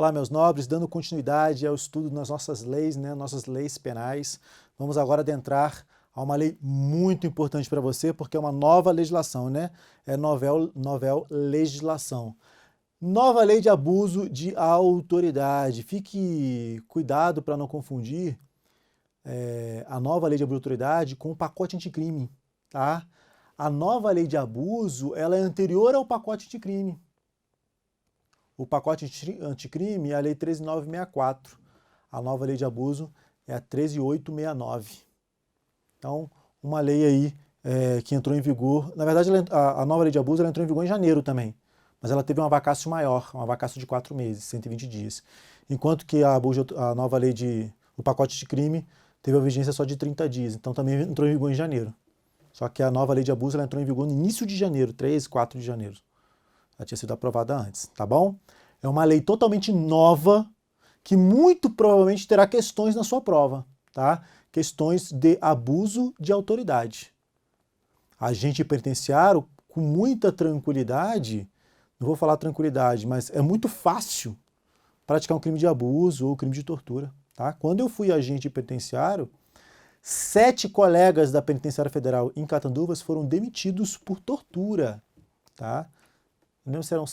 Olá, meus nobres, dando continuidade ao estudo nas nossas leis, nossas leis penais. Vamos agora adentrar a uma lei muito importante para você, porque é uma nova legislação, É novel legislação. Nova lei de abuso de autoridade. Fique cuidado para não confundir a nova lei de abuso de autoridade com o pacote anticrime, tá? A nova lei de abuso, ela é anterior ao pacote anticrime. O pacote anticrime é a Lei 13.964. A nova lei de abuso é a 13.869. Então, uma lei aí que entrou em vigor. Na verdade, a nova lei de abuso ela entrou em vigor em janeiro também. Mas ela teve uma vacácio maior, uma vacácio de 4 meses, 120 dias. Enquanto que a nova lei o pacote de crime teve a vigência só de 30 dias. Então, também entrou em vigor em janeiro. Só que a nova lei de abuso ela entrou em vigor no início de janeiro, 3, 4 de janeiro. Ela tinha sido aprovada antes, tá bom? É uma lei totalmente nova, que muito provavelmente terá questões na sua prova, tá? Questões de abuso de autoridade. Agente penitenciário, com muita tranquilidade, não vou falar tranquilidade, mas é muito fácil praticar um crime de abuso ou crime de tortura, tá? Quando eu fui agente penitenciário, 7 colegas da Penitenciária Federal em Catanduvas foram demitidos por tortura, tá? Não lembro se eram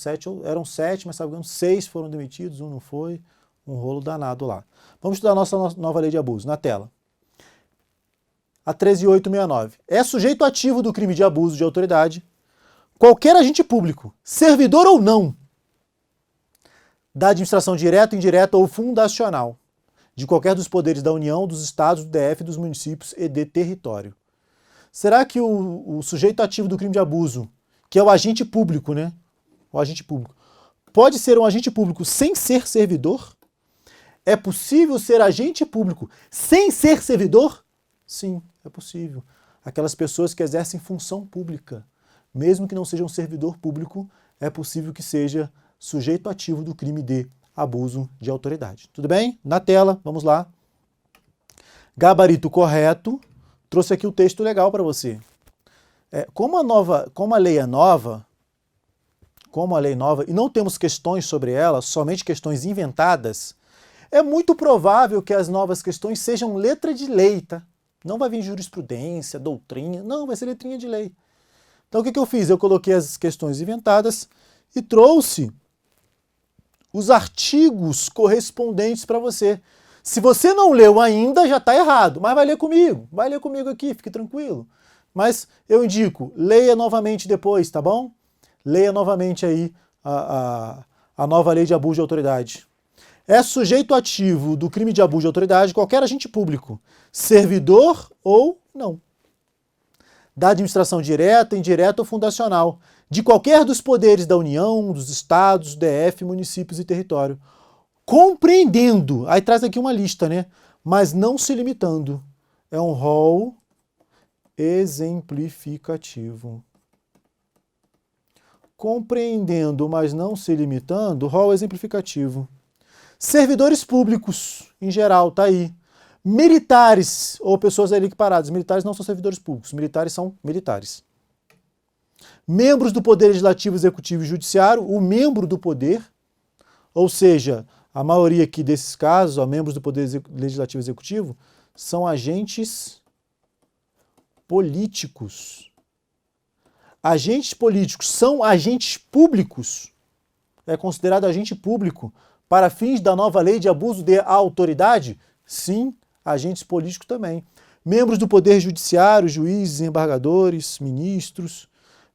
7, mas estava vendo 6 foram demitidos, um não foi, um rolo danado lá. Vamos estudar a nossa nova lei de abuso, na tela. A 13.869. É sujeito ativo do crime de abuso de autoridade qualquer agente público, servidor ou não, da administração direta, indireta ou fundacional, de qualquer dos poderes da União, dos estados, do DF, dos municípios e de território. Será que o sujeito ativo do crime de abuso, que é o agente público, O agente público. Pode ser um agente público sem ser servidor? É possível ser agente público sem ser servidor? Sim, é possível. Aquelas pessoas que exercem função pública, mesmo que não seja um servidor público, é possível que seja sujeito ativo do crime de abuso de autoridade. Tudo bem? Na tela, vamos lá. Gabarito correto. Trouxe aqui o texto legal para você. Como a lei é nova, e não temos questões sobre ela, somente questões inventadas, é muito provável que as novas questões sejam letra de lei, tá? Não vai vir jurisprudência, doutrina, não, vai ser letrinha de lei. Então o que eu fiz? Eu coloquei as questões inventadas e trouxe os artigos correspondentes para você. Se você não leu ainda, já está errado, mas vai ler comigo aqui, fique tranquilo. Mas eu indico, leia novamente depois, tá bom? Leia novamente aí a nova lei de abuso de autoridade. É sujeito ativo do crime de abuso de autoridade qualquer agente público, servidor ou não, da administração direta, indireta ou fundacional, de qualquer dos poderes da União, dos estados, DF, municípios e território, compreendendo, aí traz aqui uma lista, mas não se limitando. É um rol exemplificativo. Compreendendo, mas não se limitando, rol exemplificativo. Servidores públicos, em geral, tá aí. Militares, ou pessoas ali equiparadas. Militares não são servidores públicos, militares são militares. Membros do Poder Legislativo, Executivo e Judiciário, o membro do poder, ou seja, a maioria aqui desses casos, membros do Poder Legislativo e Executivo, são agentes políticos. Agentes políticos são agentes públicos, é considerado agente público para fins da nova lei de abuso de autoridade? Sim, agentes políticos também. Membros do Poder Judiciário, juízes, embargadores, ministros,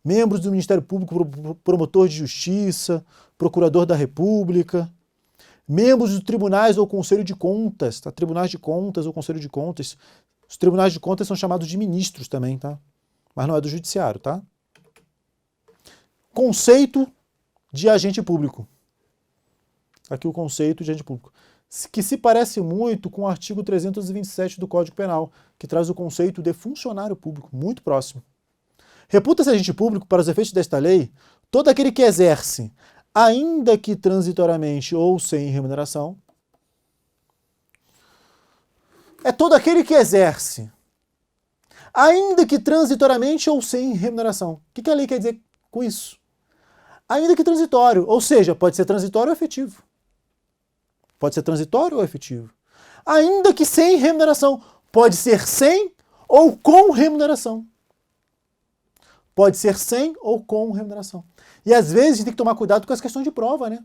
membros do Ministério Público, promotor de justiça, procurador da República, membros dos tribunais ou Conselho de Contas, tá? Tribunais de Contas ou Conselho de Contas. Os tribunais de contas são chamados de ministros também, tá? Mas não é do Judiciário, tá? Conceito de agente público. Aqui o conceito de agente público. Que se parece muito com o artigo 327 do Código Penal, que traz o conceito de funcionário público, muito próximo. Reputa-se agente público, para os efeitos desta lei, todo aquele que exerce, ainda que transitoriamente ou sem remuneração. É todo aquele que exerce, ainda que transitoriamente ou sem remuneração. O que a lei quer dizer com isso? Ainda que transitório, ou seja, pode ser transitório ou efetivo. Pode ser transitório ou efetivo. Ainda que sem remuneração. Pode ser sem ou com remuneração. Pode ser sem ou com remuneração. E às vezes a gente tem que tomar cuidado com as questões de prova, né?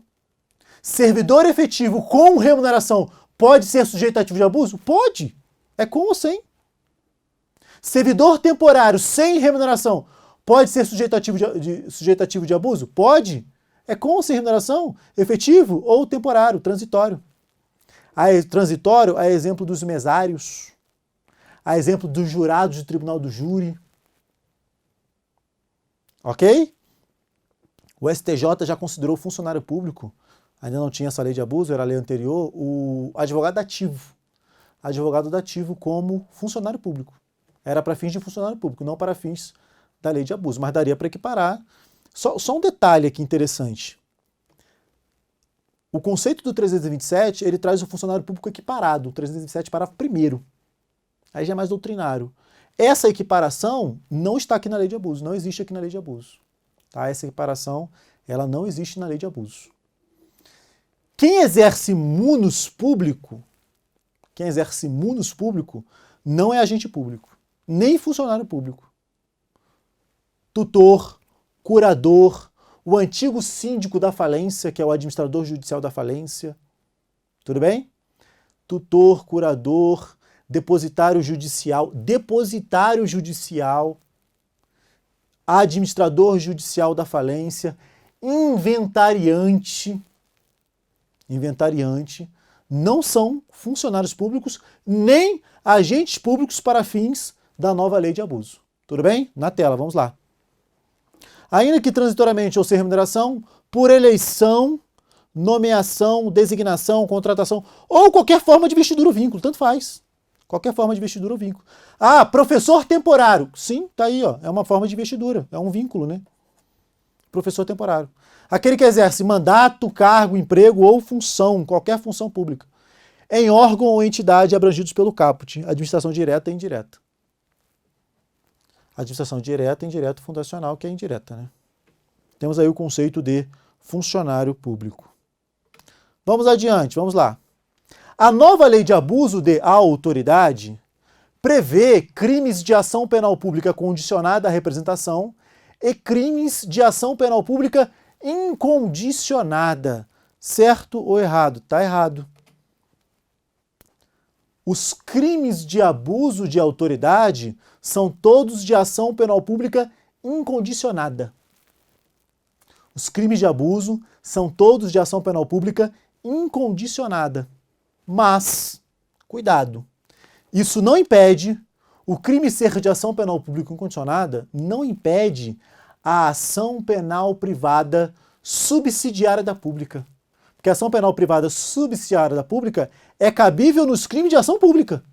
Servidor efetivo com remuneração pode ser sujeito ativo de abuso? Pode. É com ou sem. Servidor temporário sem remuneração pode ser sujeito ativo de abuso? Pode. É com ou sem remuneração? Efetivo ou temporário, transitório. Transitório é exemplo dos mesários, a exemplo dos jurados de tribunal do júri. Ok? O STJ já considerou funcionário público, ainda não tinha essa lei de abuso, era a lei anterior, o advogado dativo. Advogado dativo como funcionário público. Era para fins de funcionário público, não para fins da lei de abuso, mas daria para equiparar. Só um detalhe aqui interessante. O conceito do 327, ele traz o funcionário público equiparado, o 327 parágrafo 1º. Aí já é mais doutrinário. Essa equiparação não está aqui na lei de abuso, não existe aqui na lei de abuso. Tá? Essa equiparação, ela não existe na lei de abuso. Quem exerce munus público, não é agente público, nem funcionário público. Tutor, curador, o antigo síndico da falência, que é o administrador judicial da falência. Tudo bem? Tutor, curador, depositário judicial, administrador judicial da falência, inventariante, não são funcionários públicos nem agentes públicos para fins da nova lei de abuso. Tudo bem? Na tela, vamos lá. Ainda que transitoriamente ou sem remuneração, por eleição, nomeação, designação, contratação, ou qualquer forma de vestidura ou vínculo, tanto faz. Qualquer forma de vestidura ou vínculo. Ah, professor temporário. Sim, tá aí, ó. É uma forma de vestidura, é um vínculo, né? Professor temporário. Aquele que exerce mandato, cargo, emprego ou função, qualquer função pública, em órgão ou entidade abrangidos pelo caput, administração direta e indireta. Administração direta, indireta, fundacional, que é indireta, né? Temos aí o conceito de funcionário público. Vamos adiante, vamos lá. A nova lei de abuso de autoridade prevê crimes de ação penal pública condicionada à representação e crimes de ação penal pública incondicionada. Certo ou errado? Tá errado. Os crimes de abuso de autoridade são todos de ação penal pública incondicionada. Os crimes de abuso são todos de ação penal pública incondicionada. Mas, cuidado, isso não impede, o crime ser de ação penal pública incondicionada, não impede a ação penal privada subsidiária da pública. Porque a ação penal privada subsidiária da pública é cabível nos crimes de ação pública.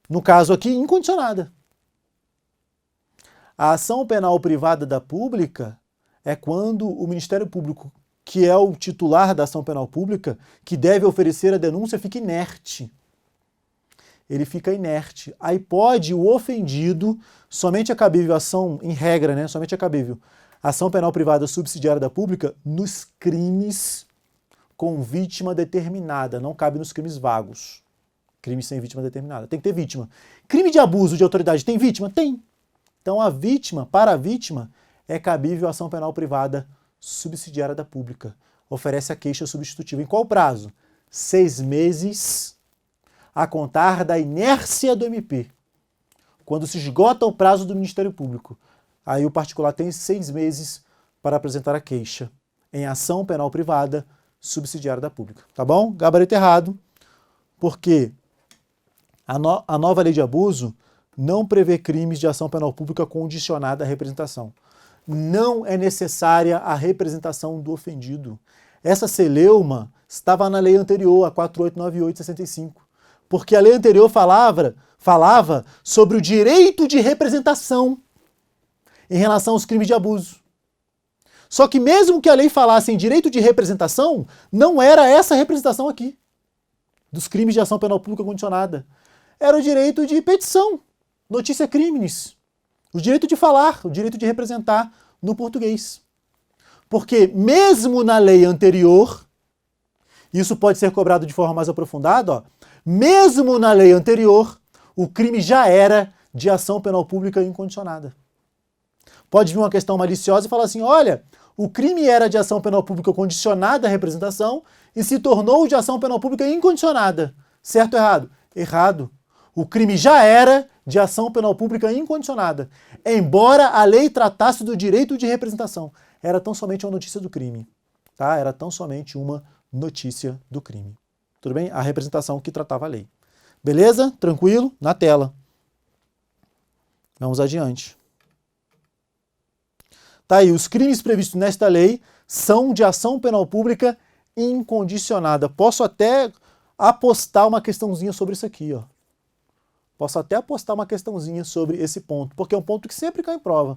No caso aqui, incondicionada. A ação penal privada da pública é quando o Ministério Público, que é o titular da ação penal pública, que deve oferecer a denúncia, fica inerte. Ele fica inerte. Aí pode o ofendido, somente é cabível ação, em regra, né? Somente é cabível ação penal privada subsidiária da pública nos crimes com vítima determinada, não cabe nos crimes vagos. Crime sem vítima determinada. Tem que ter vítima. Crime de abuso de autoridade tem vítima? Tem. Então a vítima, para a vítima, é cabível ação penal privada subsidiária da pública. Oferece a queixa substitutiva. Em qual prazo? 6 meses a contar da inércia do MP. Quando se esgota o prazo do Ministério Público. Aí o particular tem 6 meses para apresentar a queixa em ação penal privada subsidiária da pública. Tá bom? Gabarito errado, porque a nova lei de abuso não prevê crimes de ação penal pública condicionada à representação. Não é necessária a representação do ofendido. Essa celeuma estava na lei anterior, a 4898/65, porque a lei anterior falava sobre o direito de representação em relação aos crimes de abuso. Só que mesmo que a lei falasse em direito de representação, não era essa representação aqui, dos crimes de ação penal pública condicionada. Era o direito de petição, notícia crimes, o direito de falar, o direito de representar no português. Porque mesmo na lei anterior, Isso pode ser cobrado de forma mais aprofundada, ó. Mesmo na lei anterior, o crime já era de ação penal pública incondicionada. Pode vir uma questão maliciosa e falar assim, olha, o crime era de ação penal pública condicionada à representação e se tornou de ação penal pública incondicionada. Certo ou errado? Errado. O crime já era de ação penal pública incondicionada, embora a lei tratasse do direito de representação. Era tão somente uma notícia do crime. Tá? Era tão somente uma notícia do crime. Tudo bem? A representação que tratava a lei. Beleza? Tranquilo? Na tela. Vamos adiante. Tá aí, os crimes previstos nesta lei são de ação penal pública incondicionada. Posso até apostar uma questãozinha sobre isso aqui, ó. Posso até apostar uma questãozinha sobre esse ponto, porque é um ponto que sempre cai em prova.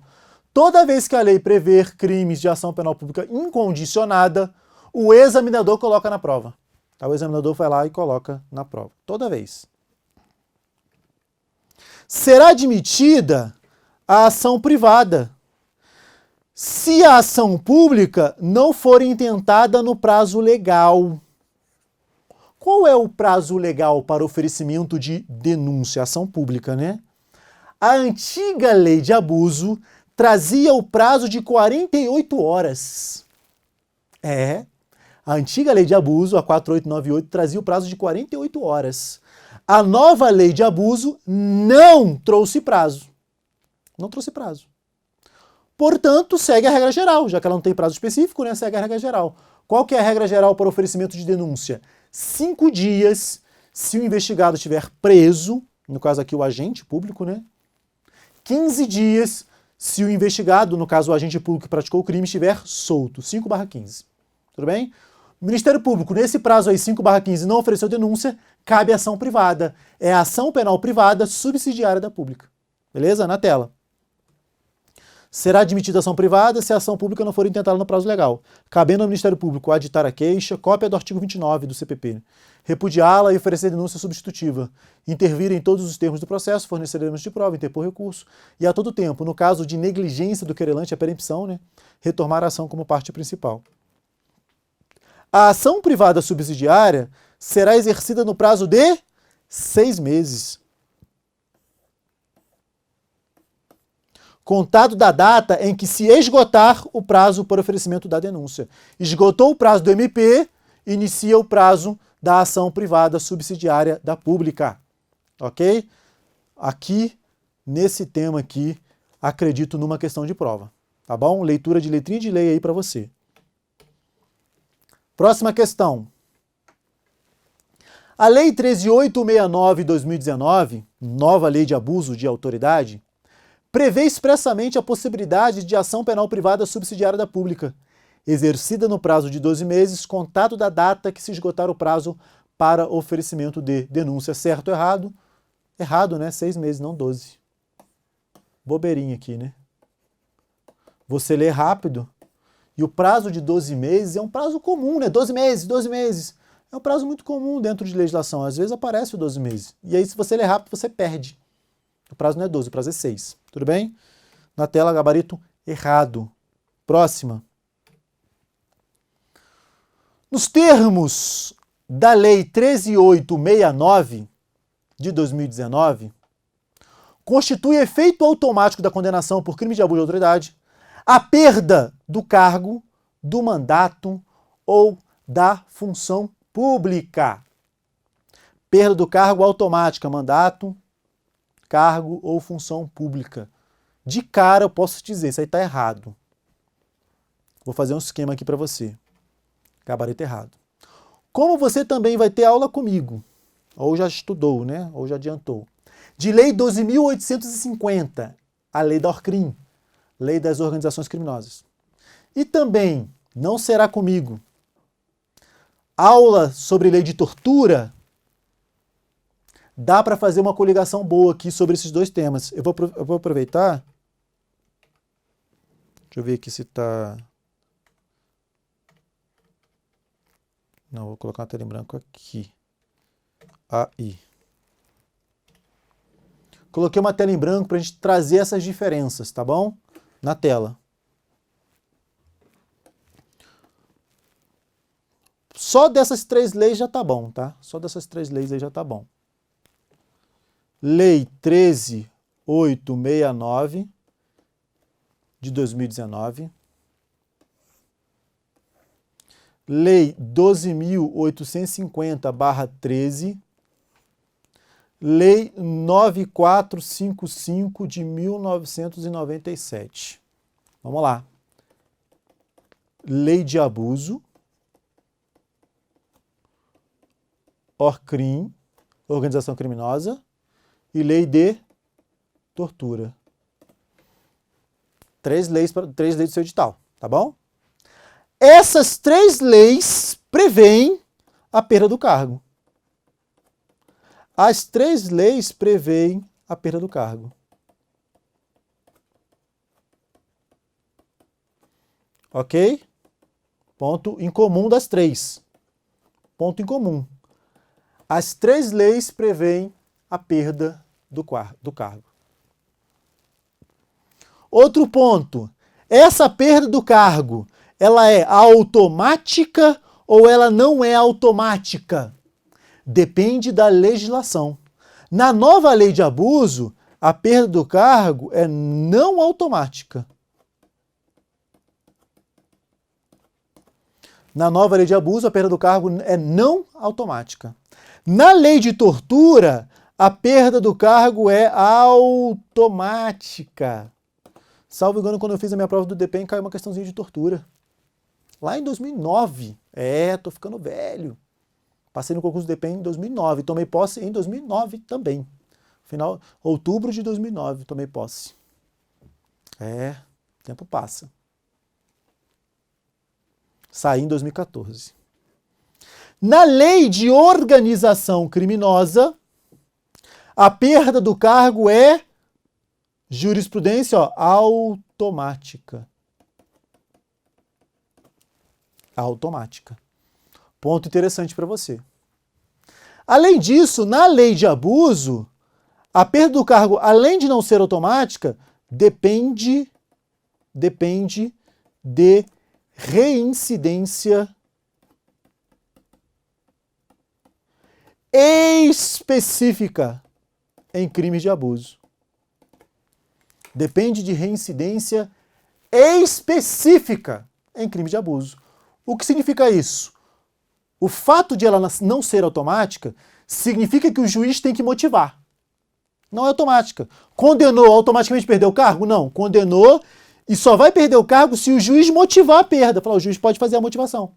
Toda vez que a lei prever crimes de ação penal pública incondicionada, o examinador coloca na prova. Tá? O examinador vai lá e coloca na prova. Toda vez. Será admitida a ação privada se a ação pública não for intentada no prazo legal. Qual é o prazo legal para oferecimento de denúncia, ação pública, né? A antiga lei de abuso trazia o prazo de 48 horas. A antiga lei de abuso, a 4898, trazia o prazo de 48 horas. A nova lei de abuso não trouxe prazo. Não trouxe prazo. Portanto, segue a regra geral, já que ela não tem prazo específico, né? Segue a regra geral. Qual que é a regra geral para oferecimento de denúncia? 5 dias, se o investigado estiver preso, no caso aqui o agente público, né? 15 dias, se o investigado, no caso o agente público que praticou o crime, estiver solto. 5/15. Tudo bem? O Ministério Público, nesse prazo aí, 5/15, não ofereceu denúncia, cabe ação privada. É a ação penal privada subsidiária da pública. Beleza? Na tela. Será admitida ação privada se a ação pública não for intentada no prazo legal, cabendo ao Ministério Público aditar a queixa, cópia do artigo 29 do CPP, repudiá-la e oferecer denúncia substitutiva, intervir em todos os termos do processo, fornecer elementos de prova, interpor recurso e a todo tempo, no caso de negligência do querelante, a perempção, né, retomar a ação como parte principal. A ação privada subsidiária será exercida no prazo de 6 meses. Contado da data em que se esgotar o prazo para oferecimento da denúncia. Esgotou o prazo do MP, inicia o prazo da ação privada subsidiária da pública. Ok? Aqui, nesse tema aqui, acredito numa questão de prova. Tá bom? Leitura de letrinha de lei aí para você. Próxima questão. A Lei 13.869 de 2019, nova lei de abuso de autoridade, prevê expressamente a possibilidade de ação penal privada subsidiária da pública, exercida no prazo de 12 meses, contado da data que se esgotar o prazo para oferecimento de denúncia. Certo ou errado? Errado, né? 6 meses, não 12. Bobeirinha aqui, né? Você lê rápido e o prazo de 12 meses é um prazo comum, né? 12 meses, 12 meses. É um prazo muito comum dentro de legislação. Às vezes aparece o 12 meses. E aí, se você lê rápido, você perde. O prazo não é 12, o prazo é 6. Tudo bem? Na tela, gabarito errado. Próxima. Nos termos da Lei 13.869 de 2019, constitui efeito automático da condenação por crime de abuso de autoridade a perda do cargo, do mandato ou da função pública. Perda do cargo automática, mandato, cargo ou função pública. De cara eu posso te dizer, isso aí está errado. Vou fazer um esquema aqui para você. Gabarito errado. Como você também vai ter aula comigo, ou já estudou, né? Ou já adiantou. De Lei 12.850, a Lei da ORCRIM, Lei das Organizações Criminosas. E também não será comigo aula sobre lei de tortura. Dá para fazer uma coligação boa aqui sobre esses dois temas. Eu vou aproveitar. Deixa eu ver aqui se está... Não, vou colocar uma tela em branco aqui. Aí. Coloquei uma tela em branco para a gente trazer essas diferenças, tá bom? Na tela. Só dessas 3 leis já tá bom, tá? Só dessas 3 leis aí já tá bom. Lei 13.869 de 2019. Lei 12.850/13. Lei 9455 de 1997. Vamos lá. Lei de abuso. ORCRIM, organização criminosa, e lei de tortura. 3 leis do seu edital, tá bom? Essas 3 leis prevêem a perda do cargo. As 3 leis prevêem a perda do cargo. Ok? Ponto em comum das 3. Ponto em comum. As 3 leis prevêem a perda do cargo. Outro ponto. Essa perda do cargo, ela é automática ou ela não é automática? Depende da legislação. Na nova lei de abuso, a perda do cargo é não automática. Na nova lei de abuso, a perda do cargo é não automática. Na lei de tortura, a perda do cargo é automática. Salvo engano, quando eu fiz a minha prova do DPEM, caiu uma questãozinha de tortura. Lá em 2009. Tô ficando velho. Passei no concurso do DPEM em 2009. Tomei posse em 2009 também. Outubro de 2009, tomei posse. O tempo passa. Saí em 2014. Na lei de organização criminosa, a perda do cargo é jurisprudência automática. Automática. Ponto interessante para você. Além disso, na lei de abuso, a perda do cargo, além de não ser automática, depende de reincidência específica em crimes de abuso. Depende de reincidência específica em crimes de abuso. O que significa isso? O fato de ela não ser automática significa que o juiz tem que motivar. Não é automática. Condenou, automaticamente perdeu o cargo? Não. Condenou e só vai perder o cargo se o juiz motivar a perda. O juiz pode fazer a motivação.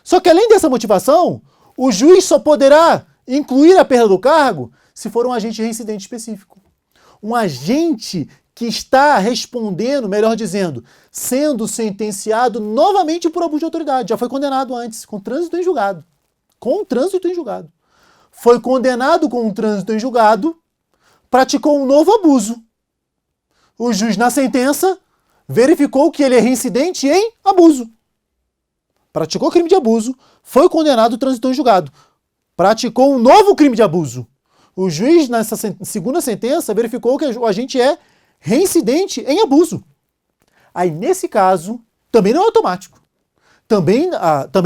Só que além dessa motivação, o juiz só poderá incluir a perda do cargo se for um agente reincidente específico. Um agente que está respondendo, melhor dizendo, sendo sentenciado novamente por abuso de autoridade. Já foi condenado antes, com trânsito em julgado. Com trânsito em julgado. Foi condenado com um trânsito em julgado, praticou um novo abuso. O juiz, na sentença, verificou que ele é reincidente em abuso. Praticou crime de abuso, foi condenado, transitou em julgado. Praticou um novo crime de abuso. O juiz, nessa segunda sentença, verificou que o agente é reincidente em abuso. Aí, nesse caso, também não é automático. Também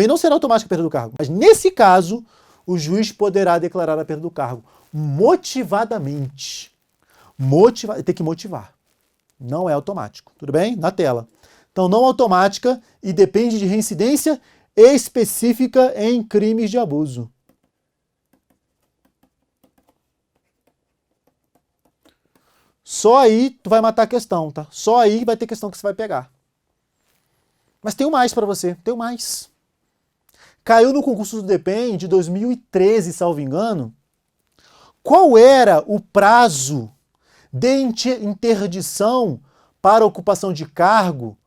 não será automática a perda do cargo. Mas, nesse caso, o juiz poderá declarar a perda do cargo motivadamente. Tem que motivar. Não é automático. Tudo bem? Na tela. Então, não automática e depende de reincidência específica em crimes de abuso. Só aí tu vai matar a questão, tá? Só aí vai ter questão que você vai pegar. Mas tem mais para você, tem mais. Caiu no concurso do DPEM de 2013, salvo engano. Qual era o prazo de interdição para ocupação de cargo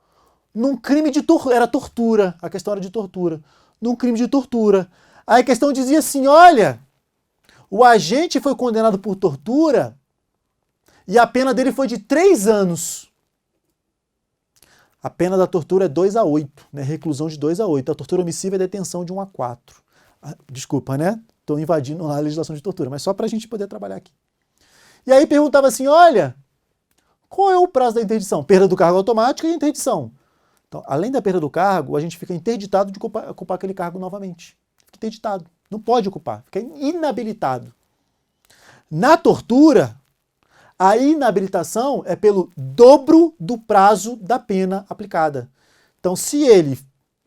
num crime de tortura? Era tortura, a questão era de tortura. Num crime de tortura. Aí a questão dizia assim, olha, o agente foi condenado por tortura e a pena dele foi de 3 anos. A pena da tortura é 2 a 8, né? Reclusão de 2 a 8. A tortura omissiva é detenção de 1 a 4. Desculpa, né? Estou invadindo a legislação de tortura, mas só para a gente poder trabalhar aqui. E aí perguntava assim, olha, qual é o prazo da interdição? Perda do cargo automática e interdição. Então, além da perda do cargo, a gente fica interditado de ocupar aquele cargo novamente. Fica interditado. Não pode ocupar. Fica inabilitado. Na tortura, a inabilitação é pelo dobro do prazo da pena aplicada. Então, se ele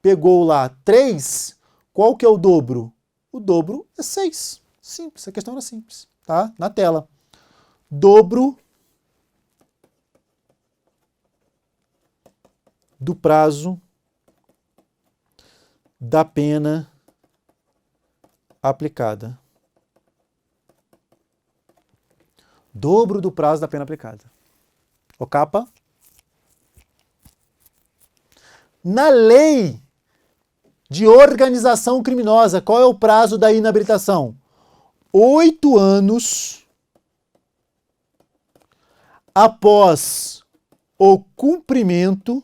pegou lá 3, qual que é o dobro? O dobro é 6. Simples, a questão era simples, tá? Na tela. Dobro do prazo da pena aplicada. Dobro do prazo da pena aplicada. O capa. Na lei de organização criminosa, qual é o prazo da inabilitação? 8 anos após o cumprimento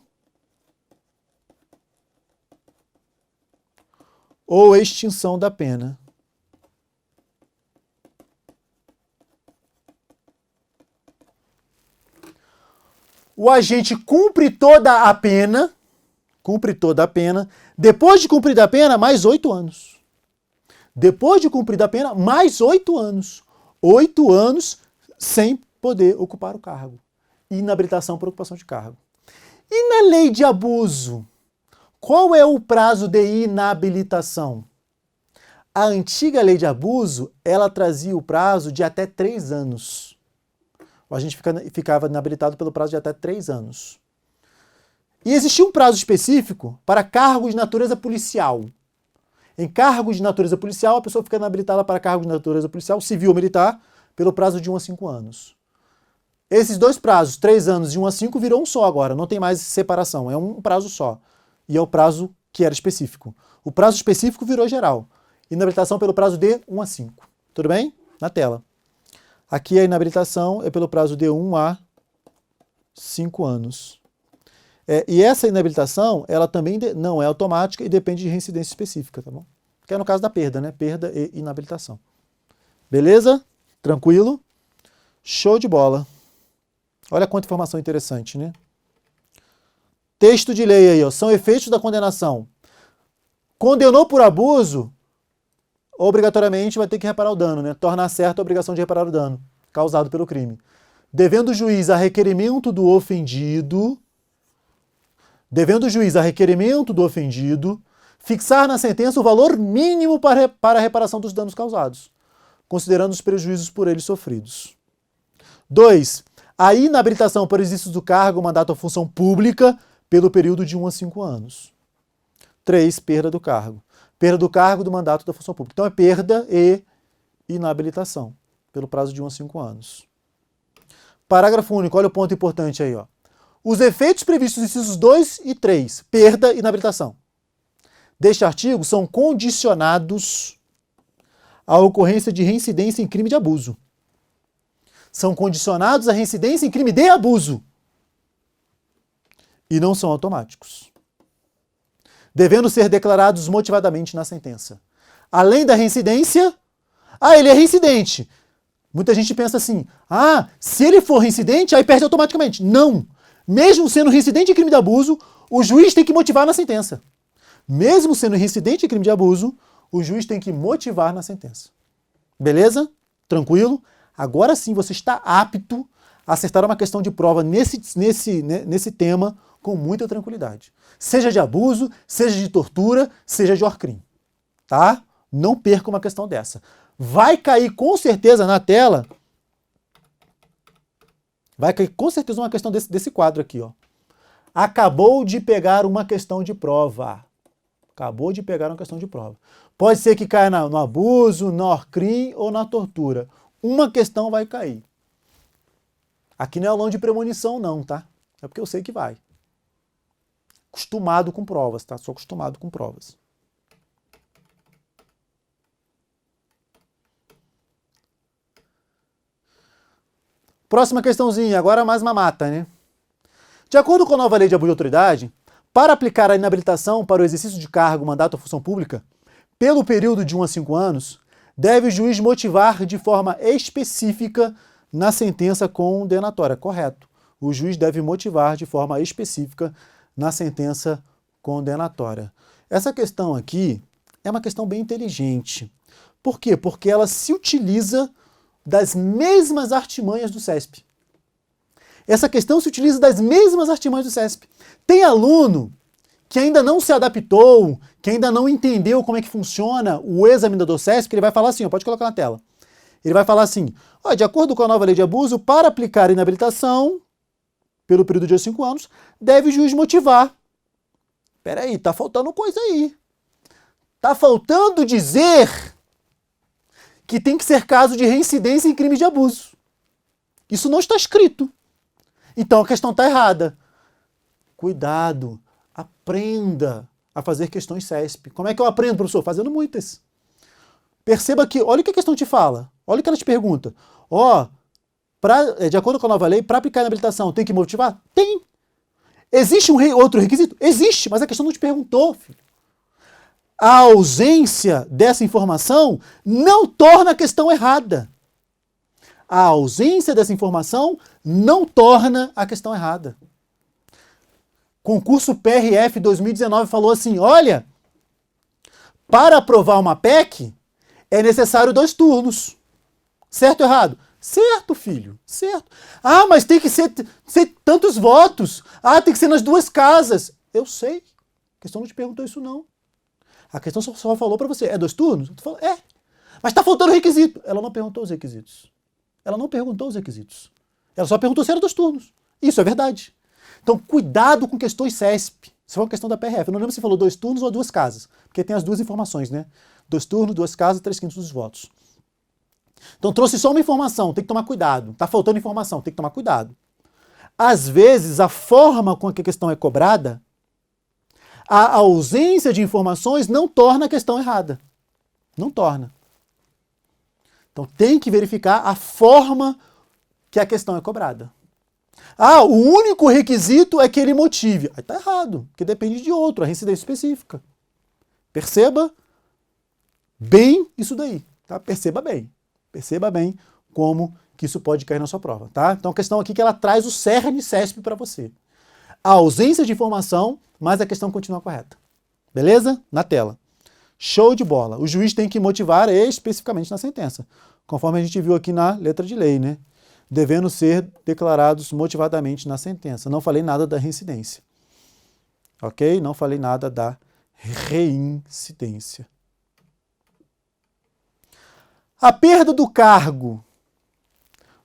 ou extinção da pena. O agente cumpre toda a pena, depois de cumprir a pena, mais 8 anos. Depois de cumprir a pena, mais 8 anos. 8 anos sem poder ocupar o cargo. Inabilitação por ocupação de cargo. E na lei de abuso, qual é o prazo de inabilitação? A antiga lei de abuso, ela trazia o prazo de até 3 anos. A gente ficava inabilitado pelo prazo de até 3 anos. E existia um prazo específico para cargos de natureza policial. Em cargos de natureza policial, a pessoa fica inabilitada para cargos de natureza policial, civil ou militar, pelo prazo de 1 a 5 anos. Esses dois prazos, 3 anos e 1 a 5, virou um só agora, não tem mais separação, é um prazo só. E é o prazo que era específico. O prazo específico virou geral. Inabilitação pelo prazo de 1 a 5. Tudo bem? Na tela. Aqui a inabilitação é pelo prazo de 1 a 5 anos. E essa inabilitação, ela também não é automática e depende de reincidência específica, tá bom? Que é no caso da perda, né? Perda e inabilitação. Beleza? Tranquilo? Show de bola. Olha quanta informação interessante, né? Texto de lei aí, ó. São efeitos da condenação. Condenou por abuso, obrigatoriamente vai ter que reparar o dano, né? Tornar certa a obrigação de reparar o dano causado pelo crime. Devendo o juiz a requerimento do ofendido, fixar na sentença o valor mínimo para a reparação dos danos causados, considerando os prejuízos por eles sofridos. 2. A inabilitação para o exercício do cargo, mandato ou função pública pelo período de 1 a 5 anos. 3. Perda do cargo. Perda do cargo, do mandato da função pública. Então é perda e inabilitação pelo prazo de 1 a 5 anos. Parágrafo único, olha o ponto importante aí, ó. Os efeitos previstos nos incisos 2 e 3, perda e inabilitação, deste artigo são condicionados à ocorrência de reincidência em crime de abuso. São condicionados à reincidência em crime de abuso. E não são automáticos. Devendo ser declarados motivadamente na sentença. Além da reincidência, ele é reincidente. Muita gente pensa assim, se ele for reincidente, aí perde automaticamente. Não! Mesmo sendo reincidente em crime de abuso, o juiz tem que motivar na sentença. Mesmo sendo reincidente em crime de abuso, o juiz tem que motivar na sentença. Beleza? Tranquilo? Agora sim você está apto a acertar uma questão de prova nesse tema com muita tranquilidade. Seja de abuso, seja de tortura, seja de crime. Tá? Não perca uma questão dessa. Vai cair com certeza na tela. Vai cair com certeza uma questão desse quadro aqui, ó. Acabou de pegar uma questão de prova. Acabou de pegar uma questão de prova. Pode ser que caia no abuso, no ORCRIM ou na tortura. Uma questão vai cair. Aqui não é aulão de premonição não, tá? É porque eu sei que vai. Acostumado com provas, tá? Sou acostumado com provas. Próxima questãozinha, agora mais uma mata, né? De acordo com a nova lei de abuso de autoridade, para aplicar a inabilitação para o exercício de cargo, mandato ou função pública, pelo período de 1 a 5 anos, deve o juiz motivar de forma específica na sentença condenatória. Correto. O juiz deve motivar de forma específica na sentença condenatória. Essa questão aqui é uma questão bem inteligente. Por quê? Porque ela se utiliza das mesmas artimanhas do CESP. Essa questão se utiliza das mesmas artimanhas do CESP. Tem aluno que ainda não se adaptou, que ainda não entendeu como é que funciona o examinador CESP, que ele vai falar assim, ó, pode colocar na tela. Ele vai falar assim, ó, de acordo com a nova lei de abuso, para aplicar inabilitação, pelo período de 5 anos, deve o juiz motivar. Peraí, tá faltando coisa aí. Tá faltando dizer que tem que ser caso de reincidência em crime de abuso. Isso não está escrito. Então a questão está errada. Cuidado, aprenda a fazer questões CESP. Como é que eu aprendo, professor? Fazendo muitas. Perceba que, olha o que a questão te fala, olha o que ela te pergunta. Ó, de acordo com a nova lei, para aplicar a inabilitação, tem que motivar? Tem. Existe outro requisito? Existe, mas a questão não te perguntou, filho. A ausência dessa informação não torna a questão errada. A ausência dessa informação não torna a questão errada. Concurso PRF 2019 falou assim, olha, para aprovar uma PEC, é necessário 2 turnos. Certo ou errado? Certo, filho, certo. Ah, mas tem que ser tantos votos. Ah, tem que ser nas 2 casas. Eu sei. A questão não te perguntou isso, não. A questão só falou para você, é 2 turnos? Tu falou, é. Mas está faltando requisito. Ela não perguntou os requisitos. Ela não perguntou os requisitos. Ela só perguntou se era 2 turnos. Isso é verdade. Então, cuidado com questões CESP. Isso é uma questão da PRF. Eu não lembro se falou 2 turnos ou 2 casas. Porque tem as 2 informações, né? 2 turnos, 2 casas, 3/5 dos votos. Então, trouxe só uma informação, tem que tomar cuidado. Está faltando informação, tem que tomar cuidado. Às vezes, a forma com que a questão é cobrada, a ausência de informações não torna a questão errada. Não torna. Então, tem que verificar a forma que a questão é cobrada. Ah, o único requisito é que ele motive. Aí está errado, porque depende de outro, a reincidência específica. Perceba bem isso daí, tá? Perceba bem. Perceba bem como que isso pode cair na sua prova, tá? Então a questão aqui é que ela traz o cerne CESP para você. A ausência de informação, mas a questão continua correta. Beleza? Na tela. Show de bola. O juiz tem que motivar especificamente na sentença, conforme a gente viu aqui na letra de lei, né? Devendo ser declarados motivadamente na sentença. Não falei nada da reincidência. Ok? Não falei nada da reincidência. A perda do cargo,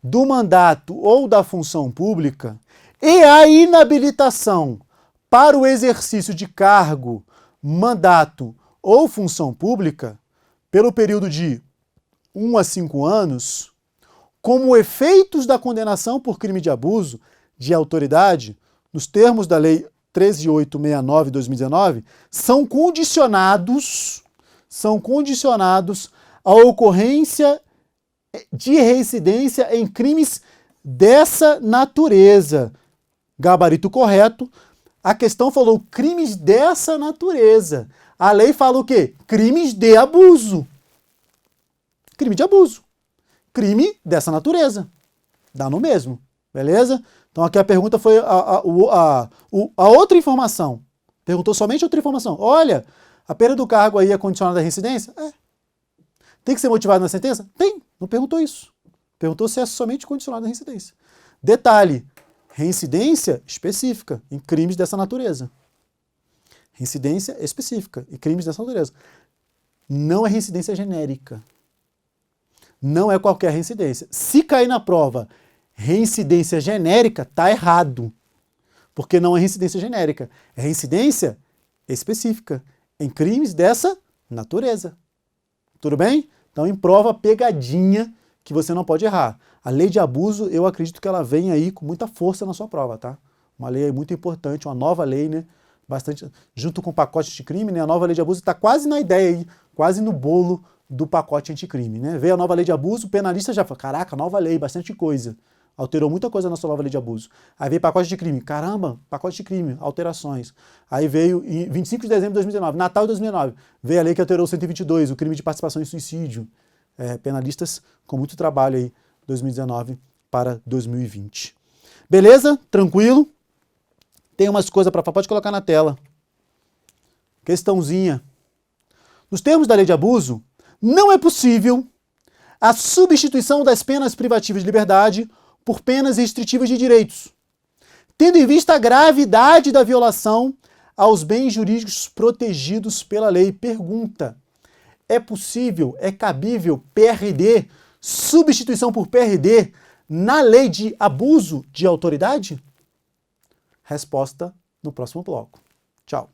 do mandato ou da função pública e a inabilitação para o exercício de cargo, mandato ou função pública pelo período de 1 a 5 anos, como efeitos da condenação por crime de abuso de autoridade, nos termos da Lei 13.869 de 2019, são condicionados à ocorrência de reincidência em crimes dessa natureza. Gabarito correto. A questão falou crimes dessa natureza. A lei fala o quê? Crimes de abuso. Crime de abuso. Crime dessa natureza. Dá no mesmo. Beleza? Então aqui a pergunta foi a outra informação. Perguntou somente outra informação. Olha, a perda do cargo aí é condicionada à reincidência? É. Tem que ser motivado na sentença? Tem. Não perguntou isso. Perguntou se é somente condicionado à reincidência. Detalhe, reincidência específica em crimes dessa natureza. Reincidência específica em crimes dessa natureza. Não é reincidência genérica. Não é qualquer reincidência. Se cair na prova reincidência genérica, está errado. Porque não é reincidência genérica. É reincidência específica em crimes dessa natureza. Tudo bem? Então, em prova, pegadinha que você não pode errar. A lei de abuso, eu acredito que ela vem aí com muita força na sua prova, tá? Uma lei muito importante, uma nova lei, né? Bastante, junto com o pacote anticrime, né? A nova lei de abuso está quase na ideia aí, quase no bolo do pacote anticrime, né? Veio a nova lei de abuso, o penalista já fala, caraca, nova lei, bastante coisa. Alterou muita coisa na sua nova lei de abuso. Aí veio pacote de crime. Caramba, pacote de crime, alterações. Aí veio em 25 de dezembro de 2019, Natal de 2009, veio a lei que alterou o 122, o crime de participação em suicídio. Penalistas com muito trabalho aí, 2019 para 2020. Beleza? Tranquilo? Tem umas coisas para falar, pode colocar na tela. Questãozinha. Nos termos da lei de abuso, não é possível a substituição das penas privativas de liberdade por penas restritivas de direitos, tendo em vista a gravidade da violação aos bens jurídicos protegidos pela lei. Pergunta: é possível, é cabível PRD, substituição por PRD, na lei de abuso de autoridade? Resposta no próximo bloco. Tchau.